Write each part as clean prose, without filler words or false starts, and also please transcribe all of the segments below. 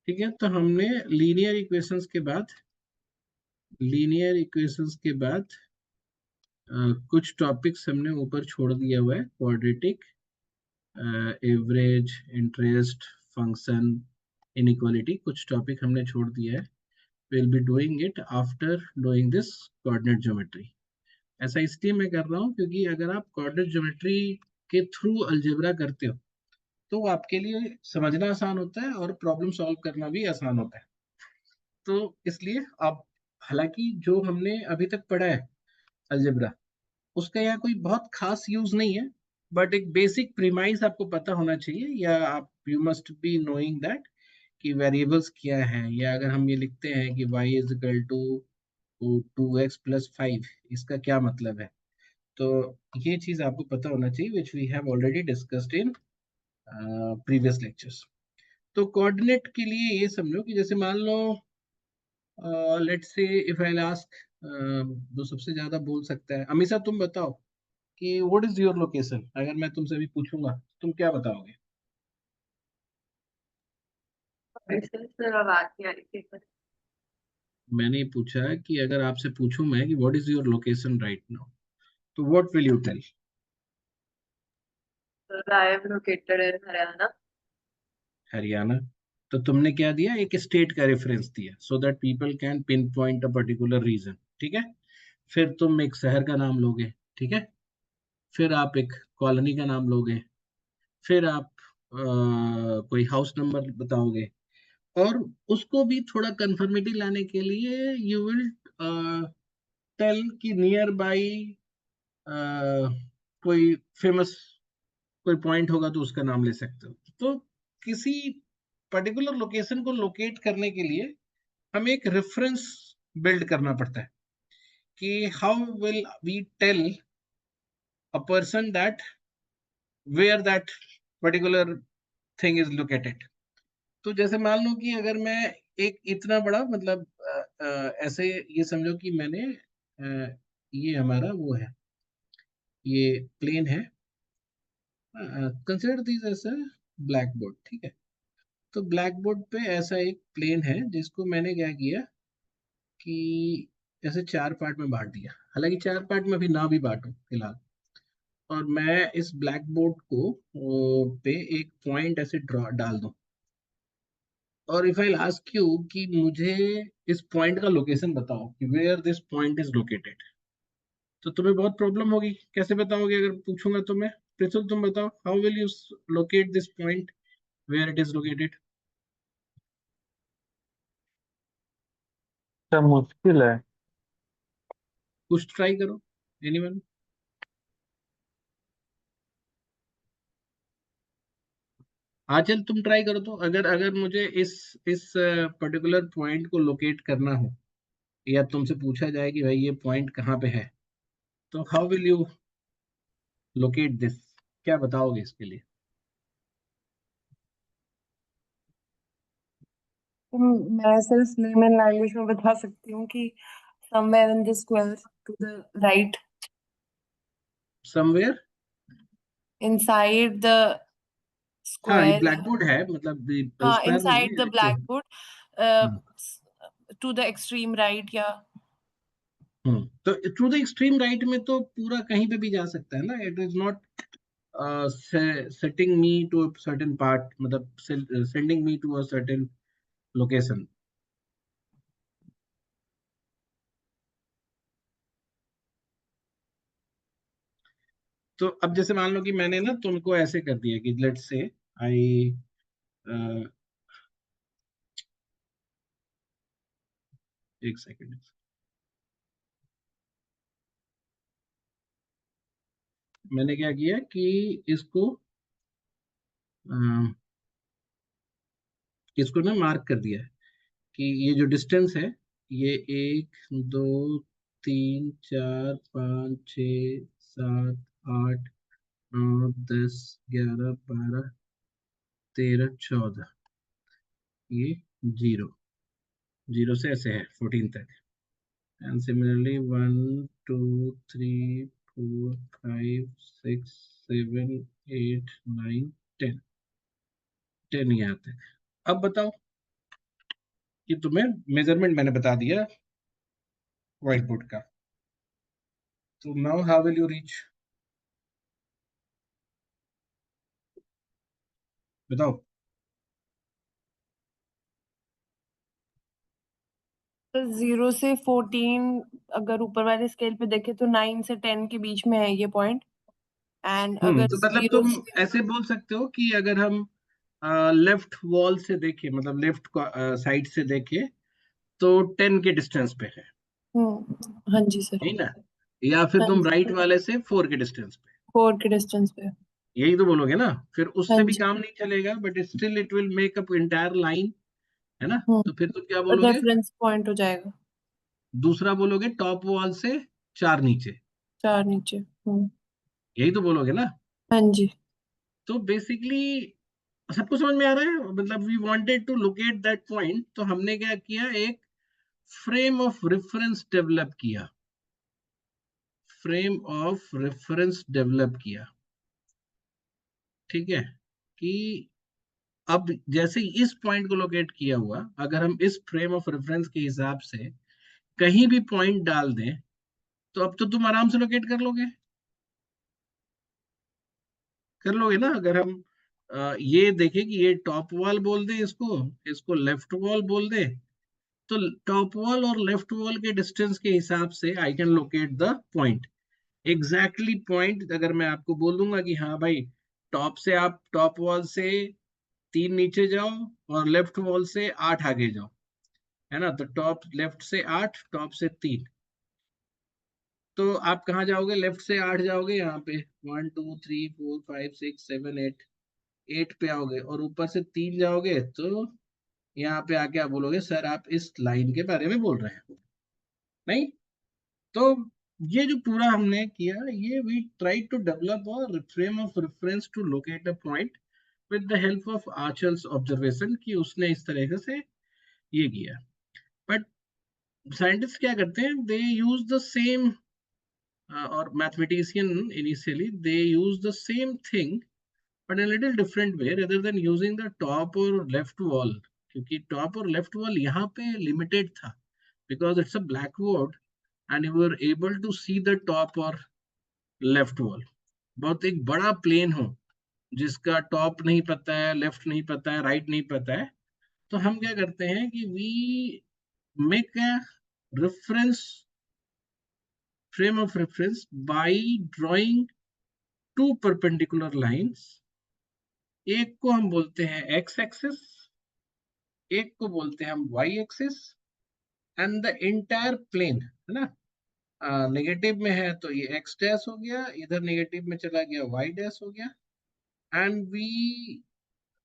ठीक है, तो हमने लीनियर इक्वेशंस के बाद कुछ टॉपिक्स हमने ऊपर छोड़ दिया हुआ है, quadratic, average, interest, function, inequality, कुछ टॉपिक हमने छोड़ दिया है. Will be doing it after doing this coordinate geometry. ऐसा इसलिए मैं कर रहा हूँ क्योंकि अगर आप कोऑर्डिनेट ज्योमेट्री के थ्रू अलजेब्रा करते हो तो वो आपके लिए समझना आसान होता है और प्रॉब्लम सॉल्व करना भी आसान होता है. तो इसलिए आप, हालांकि जो हमने अभी तक पढ़ा है अलजेब्रा, उसका यहाँ कोई बहुत खास यूज नहीं है, बट एक बेसिक प्रीमाइस आपको पता होना चाहिए, या आप you must be knowing that कि वेरिएबल्स क्या है, या अगर हम ये लिखते हैं कि y is equal to 2x+5, इसका क्या मतलब है. तो ये चीज आपको पता होना चाहिए, which we have already discussed in previous lectures. तो कोऑर्डिनेट के लिए ये समझो कि जैसे मान लो, let's say if I ask, जो सबसे ज्यादा बोल सकता है, अमीषा तुम बताओ कि व्हाट इज योर लोकेशन. अगर मैं तुमसे अभी पूछूंगा तुम क्या बताओगे. मैंने पूछा कि अगर आपसे पूछूं मैं कि what is your location right now, तो what will you tell. I am located in Haryana. Haryana. तो तुमने क्या दिया, एक स्टेट का रेफरेंस दिया so that people can pinpoint a particular region. ठीक है. फिर तुम एक शहर का नाम लोगे. ठीक है. फिर आप एक कॉलोनी का नाम लोगे. फिर आप कोई हाउस नंबर बताओगे. और उसको भी थोड़ा कंफर्मिटी लाने के लिए यू विल टेल कि नियर बाई कोई फेमस कोई पॉइंट होगा तो उसका नाम ले सकते हो. तो किसी पर्टिकुलर लोकेशन को लोकेट करने के लिए हमें एक रेफरेंस बिल्ड करना पड़ता है कि how will we tell a person that where that particular thing is located. तो जैसे मान लो कि अगर मैं एक इतना बड़ा, मतलब ऐसे ये समझो कि मैंने ये हमारा वो है, ये प्लेन है, consider this as a black board. ठीक है. तो ब्लैक बोर्ड पे ऐसा एक प्लेन है जिसको मैंने क्या किया कि ऐसे चार पार्ट में बांट दिया. हालांकि चार पार्ट में अभी ना भी बांटू फिलहाल, और मैं इस ब्लैक बोर्ड को पे एक पॉइंट ऐसे ड्रॉ डाल दूं, और इफ आई आस्क यू कि मुझे इस पॉइंट का लोकेशन बताओ कि where this point is located, तो तुम्हें बहुत प्रॉब्लम होगी. कैसे बताओगे अगर पूछूंगा तो मैं, प्रिंसिपल तुम बताओ, how will you locate this point where it is located. क्या मुश्किल है। कुछ ट्राई करो, एनीवन. हाँ चल तुम ट्राई करो. तो अगर अगर मुझे इस पर्टिकुलर पॉइंट को लोकेट करना हो, या तुमसे पूछा जाए कि भाई ये पॉइंट कहाँ पे है, तो how will you locate this, क्या बताओगे इसके लिए. मैं सिर्फ लेमन लैंग्वेज में बता सकती हूँ कि somewhere in the square to the right, somewhere. inside the हाँ ये square. ब्लैक बोर्ड है, मतलब हाँ, स्क्वायर नहीं inside the है एक. blackboard, uh, hmm. to the extreme right, या तो टू द एक्सट्रीम राइट में तो पूरा कहीं पे भी जा सकता है ना. It is not setting me to a certain part, मतलब sending me to a certain location. तो अब जैसे मान लो कि मैंने ना तुमको ऐसे कर दिया कि लेट्स से आई, एक सेकेंड, मैंने क्या किया कि इसको इसको ना मार्क कर दिया है कि ये जो डिस्टेंस है, ये 1 2 3 4 5 6 7 8 9 10 11 12 13 14, ये जीरो, जीरो से ऐसे है 14 तक. एंड सिमिलरली 1 2 3 4 5 6 7 8 9 10, 10 यहाँ तक. अब बताओ कि तुम्हें मेजरमेंट मैंने बता दिया व्हाइट बोर्ड का। तो now how will you reach, बताओ। तो 0 से 14, अगर ऊपर वाले स्केल पे देखे तो 9 से 10 के बीच में है ये पॉइंट। एंड अगर तो मतलब जीरो तुम से ऐसे बोल सकते हो कि अगर हम लेफ्ट वॉल से देखें, मतलब लेफ्ट साइड से देखें, तो 10 के डिस्टेंस पे है, हाँ जी सर। यही ना? या फिर हाँ तुम जी, राइट वाले से 4 के डिस्टेंस पे, 4 के डिस्टेंस पे। यही तो बोलोगे ना? फिर हाँ उससे भी जी। काम नहीं चलेगा, but still it will make up entire line, है ना? हम्म तो फिर तुम क्या बोलोगे? रेफरेंस पॉइंट हो जाएगा। दूसरा बोलोगे टॉप वॉल से 4 नीचे, 4 नीचे। यही तो बोलोगे ना? हाँ जी। तो बेसिकली सबको समझ में आ रहा है? मतलब we wanted to locate that point, तो हमने क्या किया, एक फ्रेम ऑफ रेफरेंस डेवलप किया, फ्रेम ऑफ रेफरेंस डेवलप किया, ठीक है? कि अब जैसे इस पॉइंट को लोकेट किया हुआ, अगर हम इस फ्रेम ऑफ रेफरेंस के हिसाब से कहीं भी पॉइंट डाल दें, तो अब तो तुम आराम से लोकेट कर लोगे ना? अगर हम ये देखें कि ये टॉप वॉल बोल दे, इसको इसको लेफ्ट वॉल बोल दे, तो टॉप वॉल और लेफ्ट वॉल के डिस्टेंस के हिसाब से I can locate the point, exactly point. अगर मैं आपको बोल दूंगा कि हाँ भाई, टॉप से आप टॉप वॉल से 3 नीचे जाओ और लेफ्ट वॉल से 8 आगे जाओ, है ना? तो टॉप लेफ्ट से 8, टॉप से 3, तो आप कहाँ जाओगे? लेफ्ट से 8 जाओगे, यहाँ पे 1 2 3 4 5 6 7 8, 8 पे आओगे, और ऊपर से 3 जाओगे, तो यहाँ पे आके आप बोलोगे सर आप इस लाइन के बारे में बोल रहे हैं, नहीं? तो ये जो पूरा हमने किया, ये we try to develop a frame of reference to locate a point with the help of archer's observation, कि उसने इस तरीके से ये किया। बट साइंटिस्ट क्या करते हैं, दे यूज द सेम, और mathematician initially they use the same thing but in a little different way, rather than using the top or left wall, क्योंकि टॉप और लेफ्ट वॉल यहाँ पे लिमिटेड था, because it's a blackboard and you were able to see the top or left wall। बहुत एक बड़ा plane हो जिसका टॉप नहीं पता है, लेफ्ट नहीं पता है, राइट नहीं पता है, तो हम क्या करते हैं कि we make a reference, frame of reference by drawing two perpendicular lines। एक को हम बोलते हैं एक्स एक्सिस, एक को बोलते हैं हम y axis, and the entire plane, है ना? नेगेटिव में है तो ये एक्स डैश हो गया, इधर नेगेटिव में चला गया वाई डैश हो गया, and we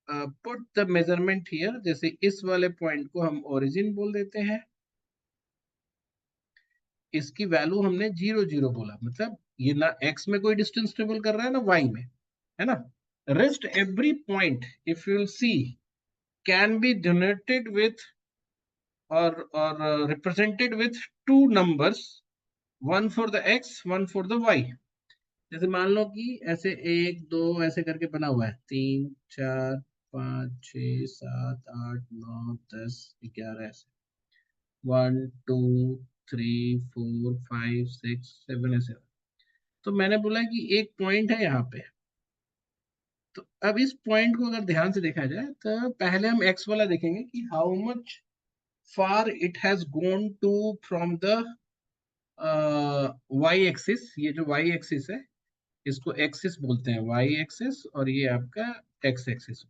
put the measurement here. जैसे इस वाले पॉइंट को हम ओरिजिन बोल देते हैं, इसकी वैल्यू हमने 0 0 बोला, मतलब ये ना एक्स में कोई डिस्टेंस ट्रेवल कर रहा है ना वाई में, है ना? Rest every point if you will see can be denoted with or represented with two numbers, one for the x, one for the y। जैसे मान लो कि ऐसे 1 2 ऐसे करके बना हुआ है, 3 4 5 6 7 8 9 10 11 ऐसे, 1 2 3 4 5 6 7 ऐसे। तो मैंने बोला कि एक पॉइंट है यहाँ पे, तो अब इस पॉइंट को अगर ध्यान से देखा जाए, तो पहले हम एक्स वाला देखेंगे कि how much far it has gone to from the Y axis. ये जो वाई एक्सिस है, इसको एक्सिस बोलते हैं, वाई एक्सिस, और ये आपका एक्स एक्सिस,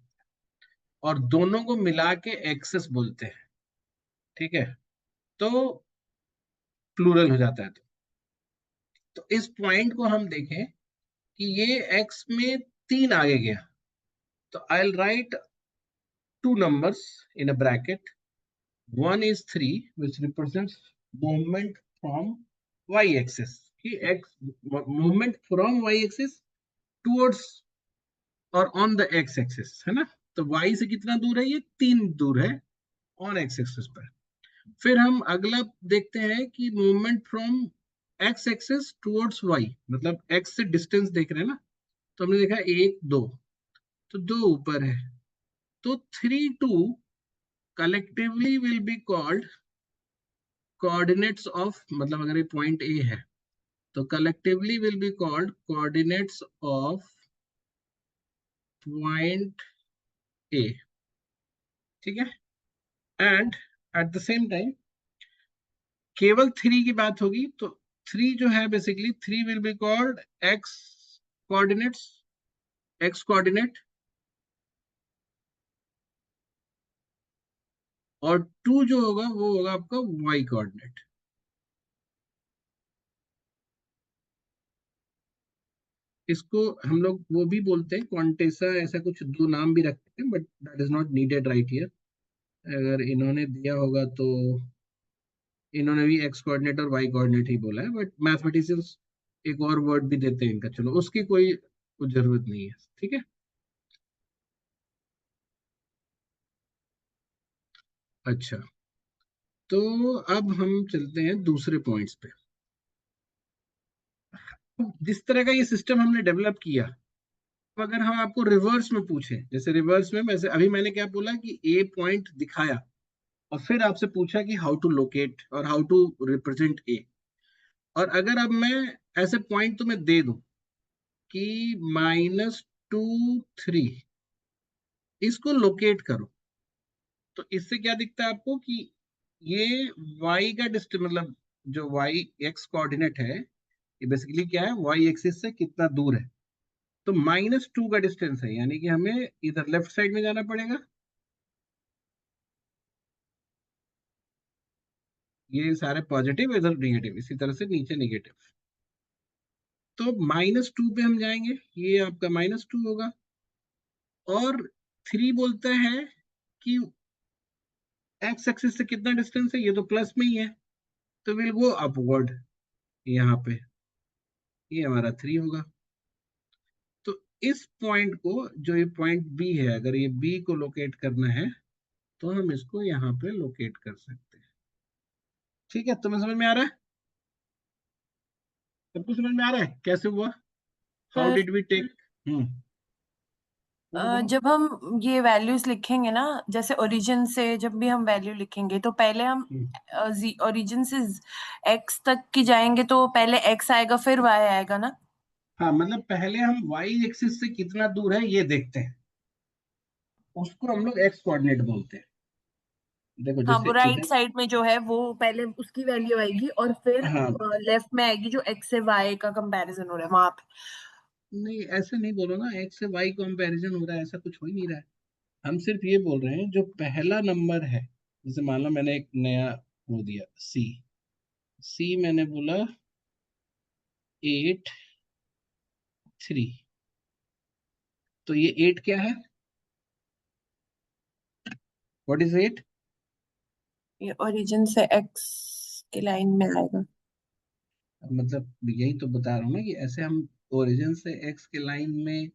और दोनों को मिला के एक्सिस बोलते हैं, ठीक है? तो प्लूरल हो जाता है। तो इस पॉइंट को हम देखें कि ये एक्स में 3 आगे गया, तो I will write two numbers in a bracket, one is 3 which represents movement from y axis, कि x movement from y axis towards और ऑन द एक्स एक्सिस, है ना? तो y से कितना दूर है? ये 3 दूर है ऑन एक्स एक्सिस पर। फिर हम अगला देखते हैं कि movement from x axis towards y, मतलब x से डिस्टेंस देख रहे हैं ना? तो हमने देखा 1 2, तो 2 ऊपर है, तो 3 2 collectively will be called coordinates of, मतलब अगर ये point A है तो collectively will be called coordinates of point A, ठीक है. And at the same time केवल 3 की बात होगी तो 3 जो है basically 3 will be called x coordinates, x coordinate, और 2 जो होगा वो होगा आपका y कोऑर्डिनेट. इसको हम लोग वो भी बोलते हैं क्वांटेसा, ऐसा कुछ दो नाम भी रखते हैं, but that is not needed right here. अगर इन्होंने दिया होगा तो इन्होंने भी एक्स कोऑर्डिनेट और वाई कोऑर्डिनेट ही बोला है, बट मैथमेटिशियंस एक और वर्ड भी देते हैं इनका, चलो उसकी कोई जरूरत नहीं है, ठीक है. अच्छा, तो अब हम चलते हैं दूसरे पॉइंट्स पे. जिस तरह का ये सिस्टम हमने डेवलप किया, तो अगर हम आपको रिवर्स में पूछें, जैसे रिवर्स में, वैसे अभी मैंने क्या बोला कि ए पॉइंट दिखाया और फिर आपसे पूछा कि हाउ टू लोकेट और हाउ टू रिप्रेजेंट ए. और अगर अब मैं ऐसे पॉइंट तुम्हें दे दूं कि -2 3, इसको लोकेट करो, तो इससे क्या दिखता है आपको कि ये y का डिस्टेंस, मतलब जो y x कोऑर्डिनेट है, ये बेसिकली क्या है, y एक्सिस से कितना दूर है. तो -2 का डिस्टेंस है, यानी कि हमें इधर लेफ्ट साइड में जाना पड़ेगा. ये सारे पॉजिटिव, इधर नेगेटिव, इसी तरह से नीचे नेगेटिव. तो -2 पे हम जाएंगे, ये आपका -2 होगा. और 3 बोलता है कि एक्स एक्सिस से कितना डिस्टेंस है, ये तो प्लस में ही है, तो विल गो अपवर्ड. यहाँ पे ये हमारा 3 होगा. तो इस पॉइंट को, जो ये पॉइंट बी है, अगर ये बी को लोकेट करना है तो हम इसको यहाँ पे लोकेट कर सकते हैं. ठीक है, तुम्हें समझ में आ रहा है? सबको समझ में आ रहा है कैसे हुआ? How sir, did we take? बोलो बोलो. जब हम ये वैल्यूज लिखेंगे ना, जैसे ओरिजिन से जब भी हम वैल्यू लिखेंगे तो पहले हम हम्म. ओरिजिन से एक्स तक की जाएंगे, तो पहले एक्स आएगा फिर वाई आएगा ना. हाँ, मतलब पहले हम वाई एक्सिस से कितना दूर है ये देखते हैं, उसको हम लोग एक्स कोऑर्डिनेट बोलते हैं. देखो हाँ, वो जैसे राइट इधर, साइड में जो है वो पहले उसकी वैल्यू आएगी और फिर हाँ, लेफ्ट में आएगी जो एक्स से वाई का कंपैरिजन हो रहा है वहां पे. नहीं ऐसे नहीं बोलो ना, एक्स से वाई कंपैरिजन हो रहा है, ऐसा कुछ हो ही नहीं रहा है. हम सिर्फ ये बोल रहे हैं जो पहला नंबर है, जैसे मान लो मैंने एक नया वो दिया सी. सी मैंने बोला 8 3, तो ये 8 क्या है? What is 8? ये ओरिजिन से एक्स की लाइन में आएगा. मतलब यही तो बता रहा हूँ ना कि ऐसे हम ओरिजिन से एक्स के लाइन में,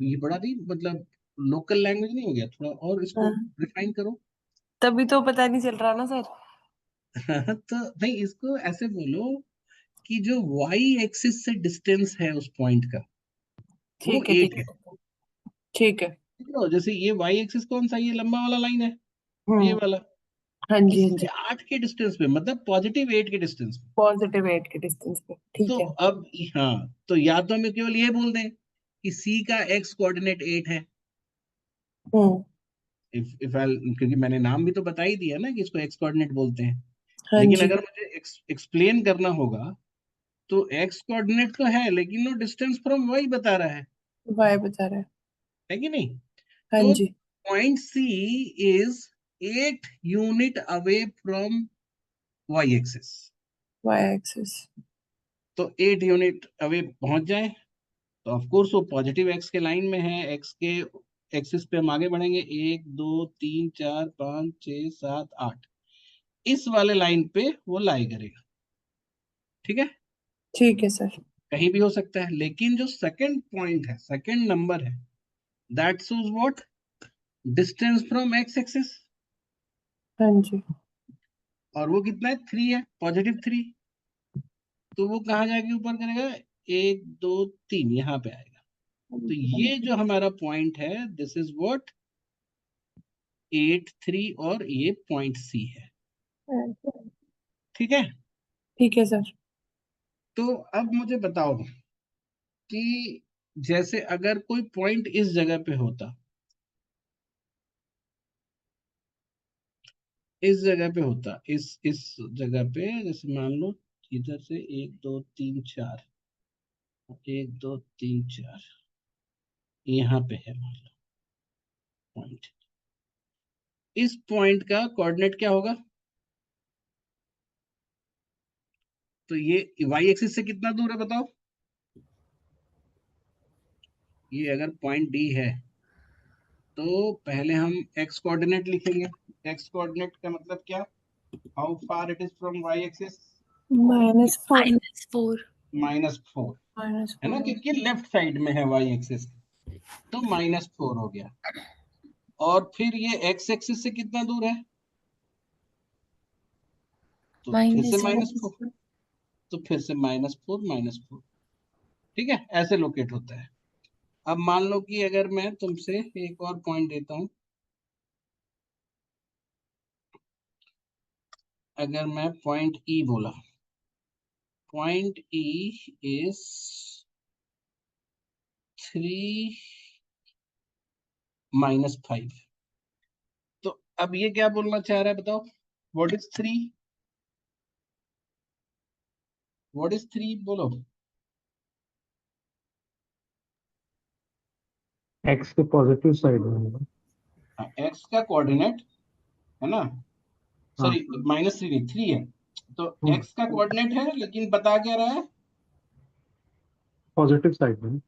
ये बड़ा नहीं, मतलब लोकल लैंग्वेज नहीं हो गया, थोड़ा और इसको हाँ, रिफाइन करो. तभी तो पता नहीं चल रहा ना सर. तो नहीं, इसको ऐसे बोलो कि जो वाई एक्सिस से डिस्टेंस है उस पॉइंट का, वो ठीक है, 8 ठीक है. है, ठीक है. ठीक है, जैसे ये वाई एक्सिस कौन सा, ये लंबा वाला लाइन है, ये हम्म. वाला, हाँ जी, हाँ इससे जी. 8 के डिस्टेंस पे, मतलब +8 के डिस्टेंस पे. पॉजिटिव 8 के डिस्टेंस पे, तो ठीक है. अब, हाँ, तो या तो हमें केवल ये बोल दें कि सी का एक्स कोऑर्डिनेट 8 है. हम्म. इफ क्योंकि मैंने नाम भी तो बता ही दिया ना कि इसको एक्स कोऑर्डिनेट बोलते हैं. हाँ लेकिन जी. अगर मुझे एक्सप्लेन करना होगा तो एक्स कोऑर्डिनेट तो है, लेकिन वो डिस्टेंस फ्रॉम वाई बता रहा वाई बता रहा है. है कि नहीं? हाँ तो जी. Point C is 8 unit away from Y axis. Y axis. तो 8 यूनिट अवे पहुंच जाए तो ऑफ कोर्स वो पॉजिटिव एक्स के लाइन में है. एक्स के एक्सिस पे हम आगे बढ़ेंगे, 1 2 3 4 5 6 7 8, इस वाले लाइन पे वो लाई करेगा. ठीक है, ठीक है सर. कहीं भी हो सकता है. लेकिन जो सेकंड पॉइंट है, सेकंड नंबर है, that shows what, distance from x axis. हाँ जी. और वो कितना है, 3 है, +3. तो वो कहाँ जाके ऊपर करेगा, 1 2 3 यहाँ पे आएगा. तो ये जो हमारा पॉइंट है, दिस इज व्हाट, 83 और ये पॉइंट सी है। ठीक है, ठीक है सर। तो अब मुझे बताओ कि जैसे अगर कोई पॉइंट इस जगह पे होता, इस जगह पे होता, इस जगह पे, जैसे मान लो इधर से 1 2 3 4, 1 2 3 4 यहाँ पे है मान लो पॉइंट। इस पॉइंट का कोऑर्डिनेट क्या होगा? तो ये वाई एक्सिस से कितना दूर है बताओ? ये अगर पॉइंट डी है तो पहले हम एक्स कोऑर्डिनेट लिखेंगे। एक्स कोऑर्डिनेट का मतलब क्या? How far it is from Y axis? -4 -4 है ना, क्योंकि लेफ्ट साइड में है वाई एक्सिस, तो -4 हो गया। और फिर ये एक्स एक्सिस से कितना दूर है? तो फिर से -4, तो फिर से -4 -4। ठीक है, ऐसे लोकेट होता है। अब मान लो कि अगर मैं तुमसे एक और पॉइंट देता हूं, अगर मैं पॉइंट ई बोला, पॉइंट ई इज 3 -5, तो अब ये क्या बोलना चाह रहा है बताओ? What is 3? व्हाट इज 3 बोलो। एक्स के पॉजिटिव साइड में होगा। एक्स का कोऑर्डिनेट है ना, हाँ। सॉरी -3 नहीं 3 है, तो एक्स का कोऑर्डिनेट है, लेकिन बता क्या रहा है? पॉजिटिव साइड में।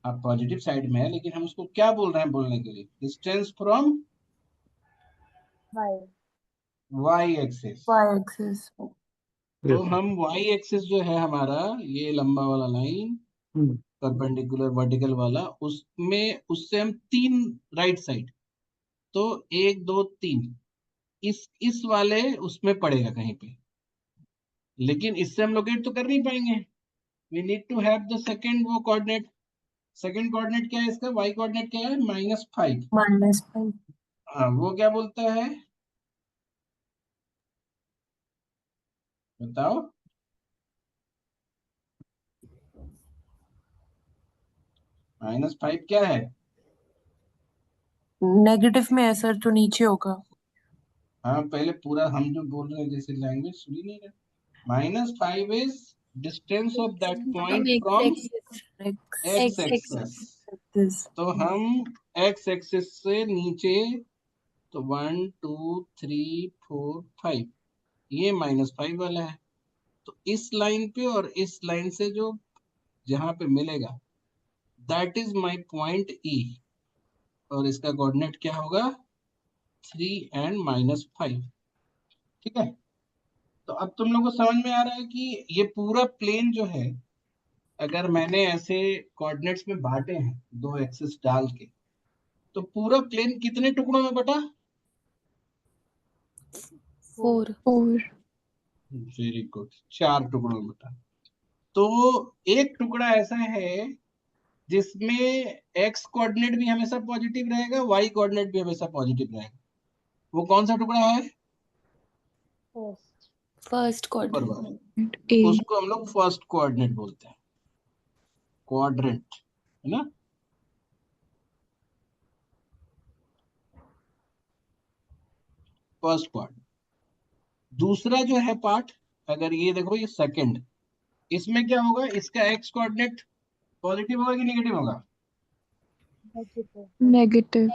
आप पॉजिटिव साइड में है, लेकिन हम उसको क्या बोल रहे हैं बोलने के लिए? Distance from Y axis. Axis. तो हम वाई एक्सिस जो है हमारा, ये लंबा वाला लाइन हम्म, परपेंडिकुलर वर्टिकल वाला, उसमें उससे हम 3 राइट साइड, तो 1 2 3 इस वाले उसमें पड़ेगा कहीं पे, लेकिन इससे हम लोकेट तो कर नहीं पाएंगे। We need to have the second वो कोऑर्डिनेट। सेकंड कोऑर्डिनेट क्या है इसका? वाई कोऑर्डिनेट क्या है? -5। -5। हाँ, वो क्या बोलता है बताओ? -5 क्या है? नेगेटिव में है सर, तो नीचे होगा। हाँ, पहले पूरा हम जो बोल रहे हैं जैसे लैंग्वेज सुनी नहीं रहे। -5 is distance of that point from X axis. तो हम एक्स एक्सेस से नीचे, तो 1 2 3 4 5, ये -5 वाला है। तो इस लाइन पे और इस लाइन से जो जहां पे मिलेगा, दैट इज माय पॉइंट ई, और इसका कोऑर्डिनेट क्या होगा? 3 एंड -5। ठीक है, तो अब तुम लोगों को समझ में आ रहा है कि ये पूरा प्लेन जो है, अगर मैंने ऐसे कोऑर्डिनेट्स में बांटे हैं दो एक्सिस डाल के, तो पूरा प्लेन कितने टुकड़ों में बटा? 4। वेरी गुड, 4 टुकड़ों में बटा। तो एक टुकड़ा ऐसा है जिसमें एक्स कोऑर्डिनेट भी हमेशा पॉजिटिव रहेगा, वाई कोऑर्डिनेट भी हमेशा पॉजिटिव रहेगा। वो कौन सा टुकड़ा है? फर्स्ट ऊपर वाला। कोऑर्डिनेट ए। उसको हम लोग फर्स्ट कोऑर्डिनेट बोलते हैं, क्वाड्रेंट, है ना। First quadrant. दूसरा जो है पार्ट, अगर ये देखो ये सेकंड, इसमें क्या होगा? इसका एक्स कोऑर्डिनेट पॉजिटिव होगा कि नेगेटिव होगा? नेगेटिव।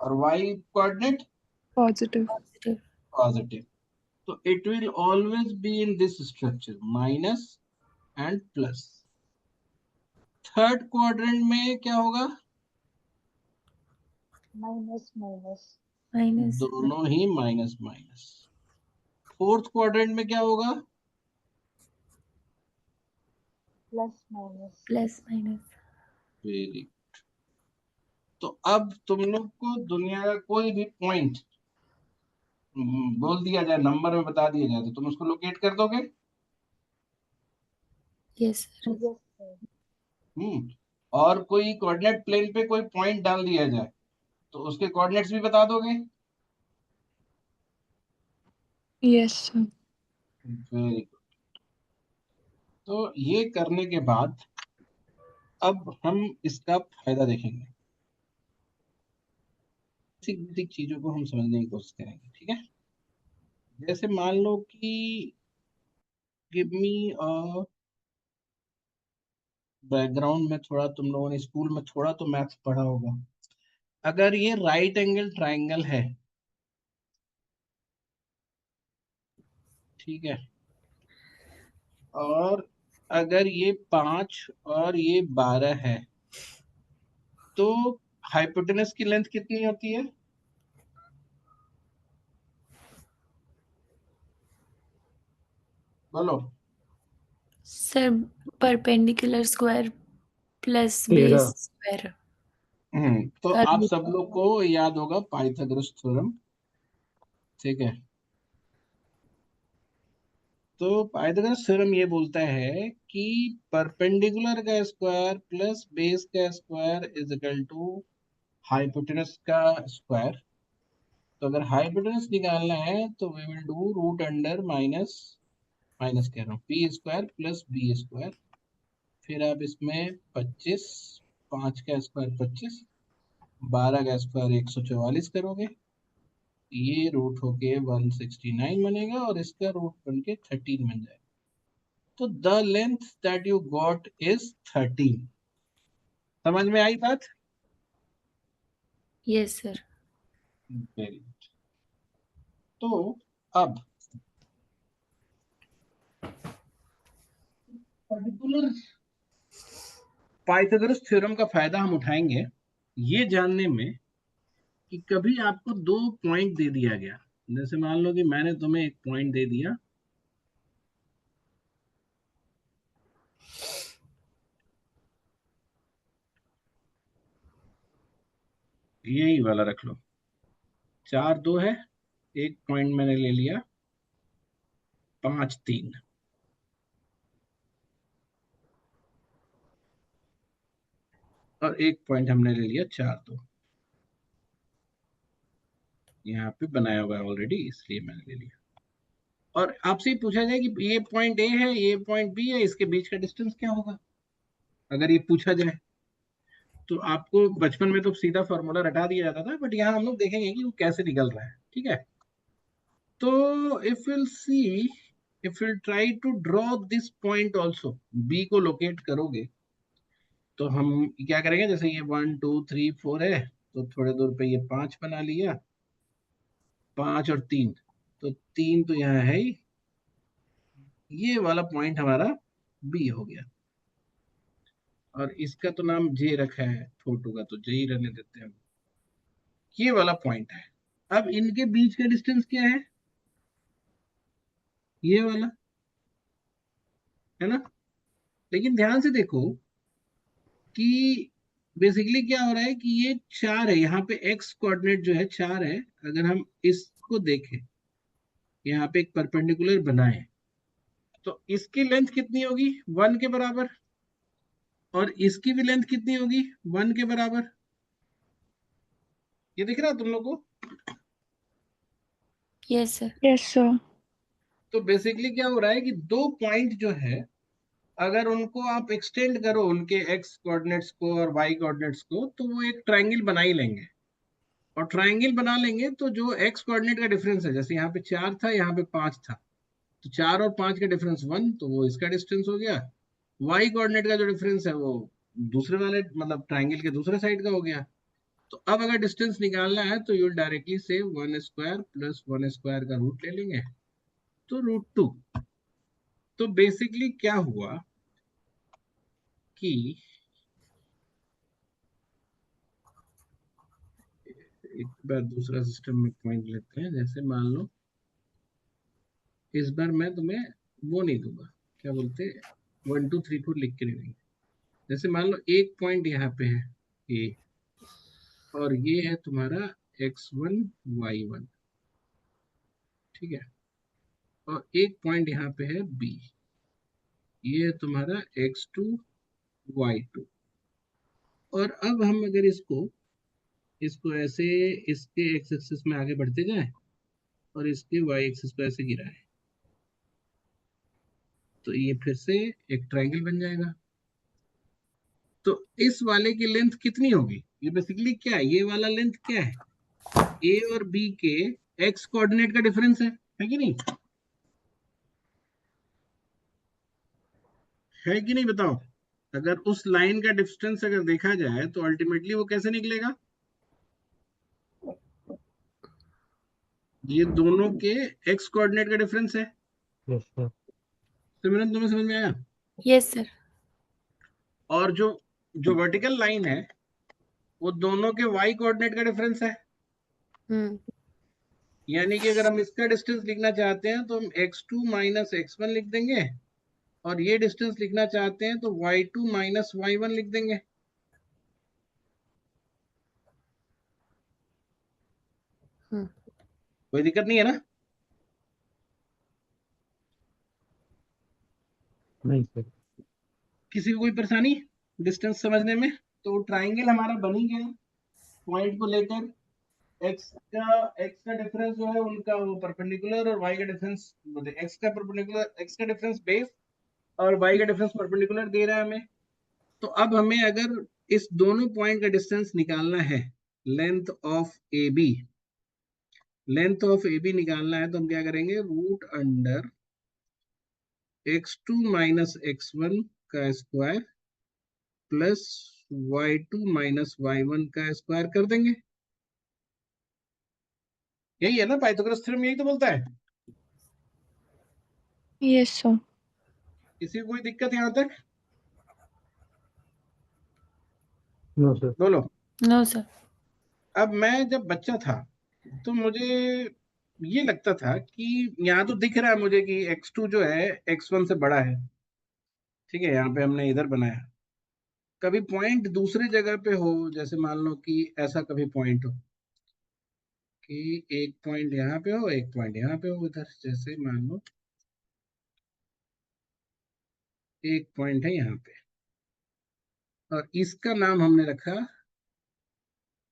और वाई कोऑर्डिनेट पॉजिटिव। पॉजिटिव। तो it will always be in this structure, minus and plus. Third quadrant में क्या होगा? माइनस। दोनों ही माइनस माइनस। फोर्थ क्वाड्रेंट में क्या होगा? Plus minus. वेरी। तो अब तुम लोग को दुनिया का कोई भी पॉइंट बोल दिया जाए, नंबर में बता दिया जाए, तो तुम उसको लोकेट कर दोगे? Yes sir. हम्म। और कोई कोऑर्डिनेट प्लेन पे कोई पॉइंट डाल दिया जाए, तो उसके कोऑर्डिनेट्स भी बता दोगे? Yes sir. Very good. तो ये करने के बाद अब हम इसका फायदा देखेंगे, बेसिक बेसिक चीजों को हम समझने की कोशिश करेंगे, ठीक है। जैसे मान लो कि गिव मी बैकग्राउंड में, थोड़ा तुम लोगों ने स्कूल में थोड़ा तो मैथ्स पढ़ा होगा। अगर ये राइट एंगल ट्राइंगल है, ठीक है, और अगर ये 5 और ये 12 है, तो हाइपोटेनस की लेंथ कितनी होती है? बोलो। Sir perpendicular square plus 13। Base square तो का आप रूट। सब लोग को याद होगा पाइथागोरस थ्योरम, ठीक है। तो पाइथागोरस थ्योरम ये बोलता है कि परपेंडिकुलर का स्क्वायर प्लस बेस का square is equal to hypotenuse का स्क्वायर। तो अगर हाइपोटेनस निकालना है तो we will do root under minus, minus कह रहा हूँ, P square plus B square. फिर आप इसमें 25, 5 का स्क्वायर 25, 12 का स्क्वायर 144 करोगे, ये रूट होके 169 बनेगा और इसका रूट बन के 13 बन जाएगा। तो the length that you got is 13। समझ में आई बात? Yes sir. Very good. तो अब पर्टिकुलर पाइथागोरस थ्योरम का फायदा हम उठाएंगे ये जानने में कि कभी आपको 2 पॉइंट दे दिया गया, जैसे मान लो कि मैंने तुम्हें एक पॉइंट दे दिया, यही वाला रख लो, 4 2 है, एक पॉइंट मैंने ले लिया 5 3, और एक पॉइंट हमने ले लिया 4 2। यहाँ पे बनाया हुआ है ऑलरेडी, इसलिए मैंने ले लिया। और आपसे पूछा जाए कि ये पॉइंट ए है, ये पॉइंट बी है, इसके बीच का डिस्टेंस क्या होगा, अगर ये पूछा जाए तो आपको बचपन में तो सीधा फॉर्मूला रटा दिया जाता था, बट यहाँ हम लोग देखेंगे कि वो कैसे निकल रहा है, ठीक है। तो if will see, if will try to draw this point also, B को लोकेट करोगे तो हम क्या करेंगे, जैसे ये 1 2 3 4 है, तो थोड़े दूर पे ये 5 बना लिया, 5 और 3, तो 3 तो यहाँ है ही, ये वाला पॉइंट हमारा बी हो गया। और इसका तो नाम जे रखा है, छोटू का तो जे ही रहने देते हैं। ये वाला पॉइंट है। अब इनके बीच का डिस्टेंस क्या है, ये वाला, है ना। लेकिन ध्यान से देखो कि बेसिकली क्या हो रहा है कि ये 4 है, यहाँ पे एक्स कोऑर्डिनेट जो है 4 है। अगर हम इसको देखें, यहाँ पे एक परपेंडिकुलर बनाए, तो इसकी लेंथ कितनी होगी, 1 के बराबर, और इसकी भी लेंथ कितनी होगी, 1 के बराबर। ये दिख रहा है तुम लोग को? Yes sir. Yes sir. तो बेसिकली क्या हो रहा है कि 2 पॉइंट जो है, अगर उनको आप एक्सटेंड करो उनके एक्स कोऑर्डिनेट्स को और वाई कोऑर्डिनेट्स को, तो वो एक ट्रायंगल बना ही लेंगे। और ट्रायंगल बना लेंगे तो जो एक्स कोऑर्डिनेट का डिफरेंस है, जैसे यहाँ पे 4 था, यहाँ पे 5 था, तो 4 और 5 का डिफरेंस 1, तो वो इसका डिस्टेंस हो गया। वाई कोऑर्डिनेट का जो डिफरेंस है वो दूसरे वाले मतलब ट्रायंगल के दूसरे साइड का हो गया। तो अब अगर डिस्टेंस निकालना है तो यू डायरेक्टली से 1 स्क्वायर प्लस 1 स्क्वायर का रूट ले लेंगे, तो √2। तो बेसिकली क्या हुआ कि एक बार दूसरा सिस्टम में पॉइंट लेते हैं, जैसे मान लो इस बार मैं तुम्हें वो नहीं दूंगा, क्या बोलते, 1 2 3 4 लिख के नहीं देंगे। जैसे मान लो एक पॉइंट यहाँ पे है ए, और ये है तुम्हारा x1 y1, ठीक है, और एक पॉइंट यहाँ पे है बी, ये है तुम्हारा x2 y2। और अब हम अगर इसको इसको ऐसे इसके एक्स एक्सिस में आगे बढ़ते जाएं और इसके y एक्सिस पर ऐसे गिरा है, तो ये फिर से एक ट्रायंगल बन जाएगा। तो इस वाले की लेंथ कितनी होगी? ये बेसिकली क्या है, ये वाला लेंथ क्या है? ए और बी के एक्स कोऑर्डिनेट का डिफरेंस है कि नहीं? है कि नहीं बताओ? अगर उस लाइन का डिस्टेंस अगर देखा जाए तो अल्टीमेटली वो कैसे निकलेगा? ये दोनों के एक्स कोऑर्डिनेट का डिफरेंस है। Yes, sir. सिमरन तुम्हें समझ में आया? Yes sir. और जो जो वर्टिकल लाइन है वो दोनों के y कोऑर्डिनेट का डिफरेंस है। यानी कि अगर हम इसका डिस्टेंस लिखना चाहते हैं तो हम x2 माइनस x1 लिख देंगे, और ये डिस्टेंस लिखना चाहते हैं तो y2 माइनस y1 लिख देंगे। कोई दिक्कत नहीं है ना? नहीं सर. किसी को कोई परेशानी डिस्टेंस समझने में? तो ट्राइंगल हमारा बन ही गया पॉइंट को लेकर। x का डिफरेंस जो है उनका वो परपेंडिकुलर, और y का डिफरेंस x का परपेंडिकुलर, x का डिफरेंस बेस और y का डिफरेंस परपेंडिकुलर दे रहा है हमें। तो अब हमें अगर इस दोनों पॉइंट का डिस्टेंस निकालना है, length of A B, length of A B निकालना है, तो हम क्या करेंगे, root under x2 minus x1 का square plus y2 minus y1 का स्क्वायर कर देंगे। यही है ना पाइथागोरस थ्योरम, यही तो बोलता है। Yes sir. किसी को कोई दिक्कत यहाँ तक? No, sir. बोलो। No sir. अब मैं जब बच्चा था तो मुझे ये लगता था कि यहाँ तो दिख रहा है मुझे कि x2 जो है x1 से बड़ा है, ठीक है, यहाँ पे हमने इधर बनाया। कभी पॉइंट दूसरी जगह पे हो, जैसे मान लो कि ऐसा कभी पॉइंट हो कि एक पॉइंट यहाँ पे हो, एक पॉइंट यहाँ पे हो, इधर जैसे मान लो एक पॉइंट है यहाँ पे, और इसका नाम हमने रखा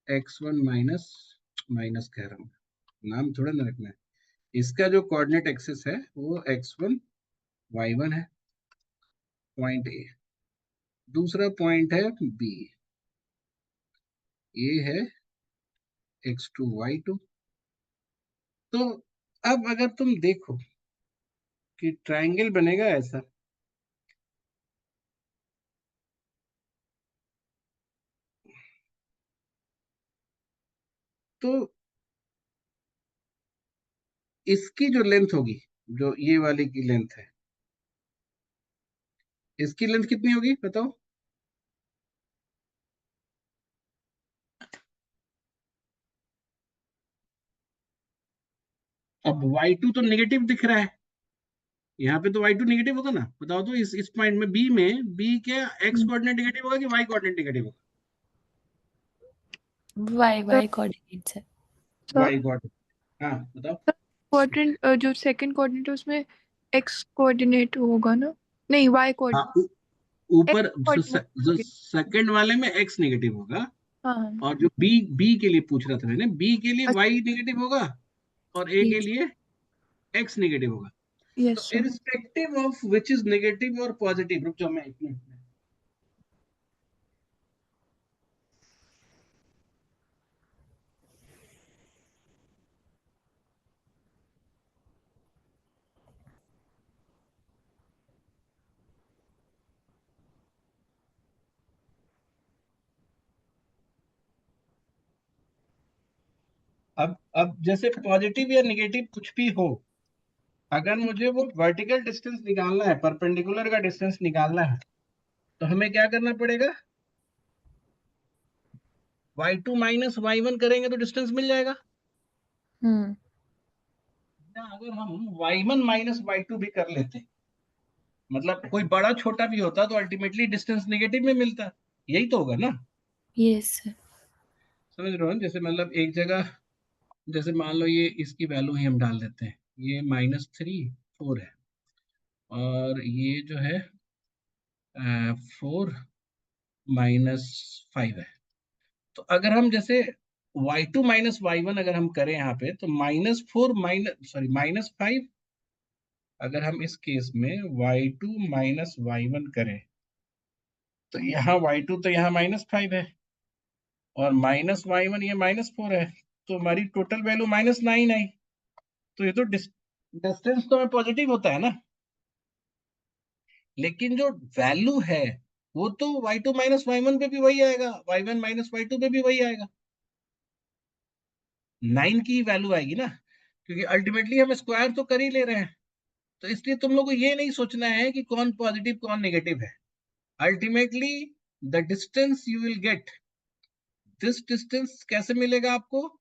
x1 माइनस, माइनस कह रहा हूँ, नाम थोड़ा ना रखना है। इसका जो कोऑर्डिनेट एक्सिस है वो x1 y1 है, पॉइंट ए। दूसरा पॉइंट है बी, ये है x2 y2। तो अब अगर तुम देखो कि ट्रायंगल बनेगा ऐसा, तो इसकी जो लेंथ होगी, जो ये वाली की लेंथ है, इसकी लेंथ कितनी होगी बताओ? अब y2 तो नेगेटिव दिख रहा है, यहाँ पे तो y2 नेगेटिव होगा ना, बताओ तो इस पॉइंट में b क्या x कोऑर्डिनेट नेगेटिव होगा कि y कोऑर्डिनेट नेगेटिव होगा? Y coordinate sir. y coordinate, हाँ बताओ। कोऑर्डिनेट जो सेकंड कोऑर्डिनेट है उसमें एक्स कोऑर्डिनेट होगा ना? नहीं, वाई हाँ, कोऑर्डिनेट. ऊपर जो कोऑर्डिनेट. सेकंड वाले में x नेगेटिव होगा, हाँ. और जो b के लिए पूछ रहा था मैंने, b के लिए अच्छा. y नेगेटिव होगा और a के यस. लिए x नेगेटिव होगा। यस तो sir. Irrespective of which is negative और पॉजिटिव, रुक जाओ मैं एक मिनट में। अब जैसे पॉजिटिव या नेगेटिव कुछ भी हो, अगर मुझे वो वर्टिकल डिस्टेंस निकालना है, परपेंडिकुलर का डिस्टेंस निकालना है, तो हमें क्या करना पड़ेगा, y2 माइनस y1 करेंगे तो डिस्टेंस मिल जाएगा। या अगर हम y1 माइनस y2 भी कर लेते, मतलब कोई बड़ा छोटा भी होता तो अल्टीमेटली डिस्टेंस नेगेटिव में मिलता, यही तो होगा ना? Yes sir. समझ रहे हो ना? जैसे मतलब एक जगह, जैसे मान लो ये इसकी वैल्यू ही हम डाल देते हैं, ये -3 4 है, और ये जो है 4 -5 है। तो अगर हम जैसे y2 माइनस y1 अगर हम करें यहाँ पे तो -5, अगर हम इस केस में y2 माइनस y1 करें तो यहाँ y2 तो यहाँ -5 है और माइनस y1 ये -4 है, तो हमारी टोटल वैल्यू -9 आई। तो ये तो डिस्टेंस तो हमें पॉजिटिव होता है ना, लेकिन जो वैल्यू है वो तो y2 माइनस y1 पे भी वही आएगा, y1 माइनस y2 पे भी वही आएगा, 9 की वैल्यू आएगी ना, क्योंकि अल्टीमेटली हम स्क्वायर तो कर ही ले रहे हैं। तो इसलिए तुम लोग को ये नहीं सोचना है कि कौन पॉजिटिव कौन नेगेटिव है। Ultimately the distance you will get, this distance कैसे मिलेगा आपको,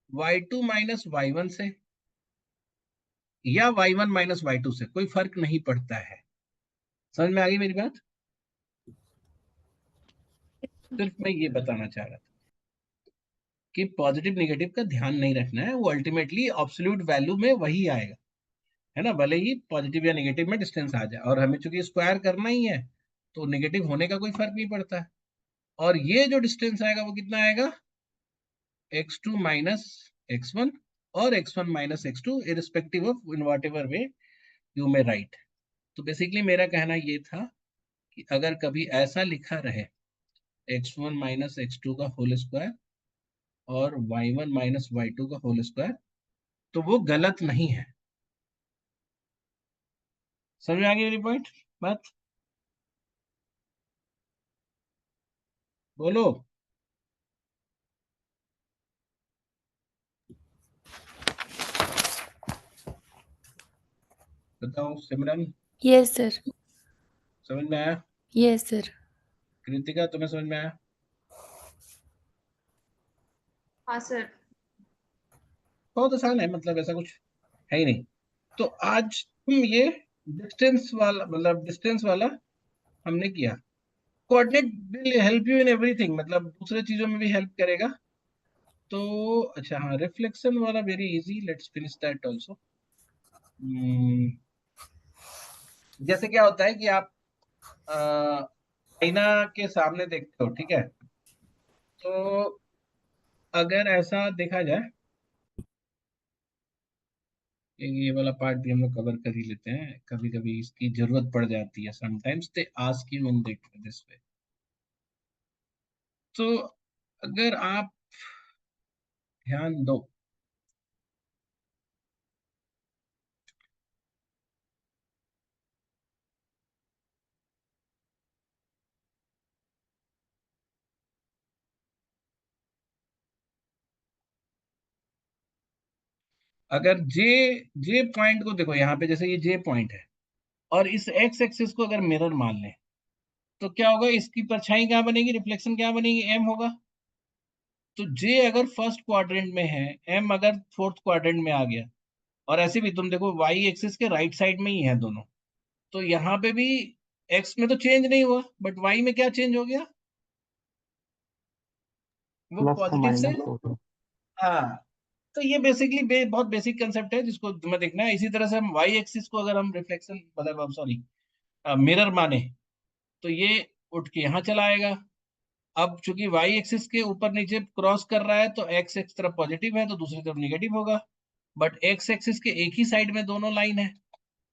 y2 माइनस y1 से या y1 माइनस y2 से, कोई फर्क नहीं पड़ता है। समझ में आ गई मेरी बात? सिर्फ मैं ये बताना चाह रहा था कि पॉजिटिव नेगेटिव का ध्यान नहीं रखना है, वो अल्टीमेटली एब्सोल्यूट वैल्यू में वही आएगा, है ना, भले ही पॉजिटिव या नेगेटिव में डिस्टेंस आ जाए। और हमें चूंकि स्क्वायर करना ही है तो नेगेटिव होने का कोई फर्क नहीं पड़ता है। और ये जो डिस्टेंस आएगा वो कितना आएगा, x2 माइनस x1 और x1 minus x2 irrespective of in what ever way you may right. तो बेसिकली मेरा कहना ये था कि अगर कभी ऐसा लिखा रहे x1 माइनस x2 का होल स्क्वायर और y1 माइनस y2 का होल स्क्वायर, तो वो गलत नहीं है। समझ में आ गई मेरी पॉइंट बात? बोलो। बताओ सिमरन, Yes, sir. समझ में आया? Yes, sir. कृतिका तुम्हें समझ में आया? हाँ सर। बहुत आसान है, मतलब ऐसा कुछ है ही नहीं। तो आज हम ये डिस्टेंस वाला, मतलब डिस्टेंस वाला हमने किया। Coordinate will help you in everything, मतलब दूसरे चीजों में भी हेल्प करेगा। तो अच्छा हाँ, रिफ्लेक्शन वाला very easy, let's finish that also. जैसे क्या होता है कि आप आईना के सामने देखते हो, ठीक है, तो अगर ऐसा देखा जाए, ये वाला पार्ट भी हम लोग कवर कर ही लेते हैं, कभी कभी इसकी जरूरत पड़ जाती है, sometimes they ask you in this way. तो अगर आप ध्यान दो, अगर जे जे पॉइंट को देखो यहाँ पे, जैसे ये जे पॉइंट है और इस एक्स एक्सिस को अगर मिरर मान लें तो क्या होगा, इसकी परछाई क्या बनेगी, रिफ्लेक्शन क्या बनेगी, एम होगा। तो जे अगर फर्स्ट क्वाड्रेंट में है, एम अगर फोर्थ क्वाड्रेंट में आ गया, और ऐसे भी तुम देखो वाई एक्सिस के राइट साइड में ही है दोनों, तो यहाँ पे भी एक्स में तो चेंज नहीं हुआ, बट वाई में क्या चेंज हो गया, वो प्लस का पॉजिटिव से, माइनस हो गया। हाँ। तो ये बेसिकली बहुत बेसिक कंसेप्ट है जिसको तुम्हें देखना है। इसी तरह से हम वाई एक्सिस को अगर हम रिफ्लेक्शन, मतलब सॉरी मिरर माने, तो ये उठ के यहाँ चला आएगा। अब चूंकि वाई एक्सिस के ऊपर नीचे क्रॉस कर रहा है तो एक्स एक तरफ पॉजिटिव है तो दूसरी तरफ निगेटिव होगा, बट एक्स एक्सिस के एक ही साइड में दोनों लाइन है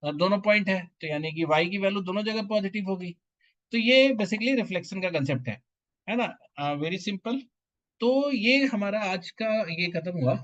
और दोनों पॉइंट है, तो यानी कि वाई की वैल्यू दोनों जगह पॉजिटिव होगी। तो ये बेसिकली रिफ्लेक्शन का कंसेप्ट है ना, वेरी सिंपल। तो ये हमारा आज का ये खत्म हुआ